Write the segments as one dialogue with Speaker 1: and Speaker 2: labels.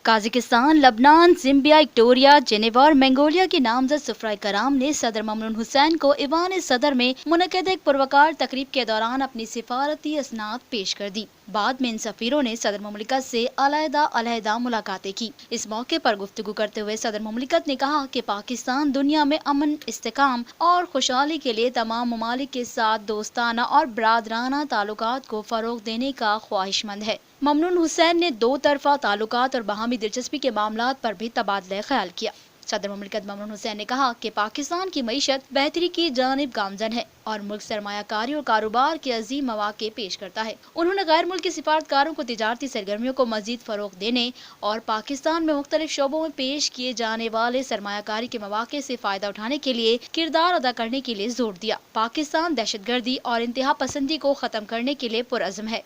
Speaker 1: काज़िकिस्तान, लबनान, ज़िम्बिया, इक्टोरिया, Geneva और Mongolia के नामजद सफराए कराम ने सदर ममनून हुसैन को ईवान सदर में मुनक्कद एक पुरवकार तकरीब के दौरान अपनी सिफारती असनाद पेश कर दी। बाद में इन सफीरों ने सदर मुमलिकत से अलहदा मुलाकातें की। इस मौके पर गुफ्तगू करते हुए सदर मुमलिकत ने कहा कि पाकिस्तान दुनिया में अमन, इस्तेकाम और खुशहाली के लिए तमाम ममालिक के साथ दोस्ताना और बरादराना ताल्लुकात को फरोग देने का ख्वाहिशमंद है। ममनून हुसैन ने दो तरफा ताल्लुकात और बाहमी दिलचस्पी के मामलात पर भी तबादला ख्याल किया। सदर मुमलिकत ममनून हुसैन ने कहा कि पाकिस्तान की मईशत बेहतरी की जानिब गामजन है और मुल्क सरमायाकारी और कारोबार के अजीम मौके पेश करता है। उन्होंने गैर मुल्की सिफारतकारों को तिजारती सरगर्मियों को मजीद फरोग देने और पाकिस्तान में मुख्तलिफ शोबों में पेश किए जाने वाले सरमायाकारी के मौके से फायदा उठाने के लिए किरदार अदा करने के लिए जोर दिया। पाकिस्तान दहशतगर्दी और इंतहा पसंदी को खत्म करने के लिए पुरअज़्म है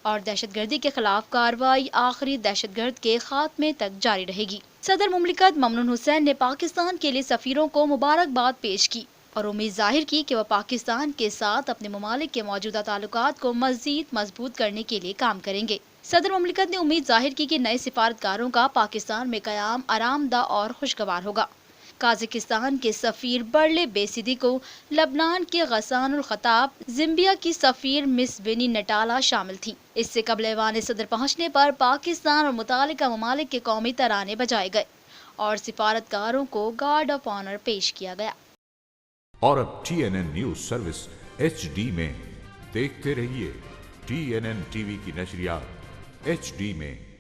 Speaker 1: और दहशतगर्दी के खिलाफ कार्रवाई आखिरी दहशतगर्द के खात्मे तक जारी रहेगी। सदर मुमलिकत ममनून हुसैन ने पाकिस्तान के लिए सफीरों को मुबारकबाद पेश की और उम्मीद जाहिर की कि वह पाकिस्तान के साथ अपने ममालिक के मौजूदा ताल्लुकात को मजीद मजबूत करने के लिए काम करेंगे। सदर मुमलिकत ने उम्मीद जाहिर की कि नए सिफारतकारों का पाकिस्तान में कयाम आरामदा और खुशगवार होगा। काज़िकिस्तान के सफीर बर्ले बेसिदी को लबनान के गसानुल खताब, ज़िम्बिया की सफीर मिस विनी नटाला शामिल थी। इससे कबल ईवान सदर पहुंचने पर पाकिस्तान और मुतालिका ममालिक के कौमी तराने बजाए गए और सिफारतकारों को गार्ड ऑफ ऑनर पेश किया गया।
Speaker 2: और अब TNN न्यूज सर्विस HD में देखते रहिए। TNN TV की नशरियात HD में।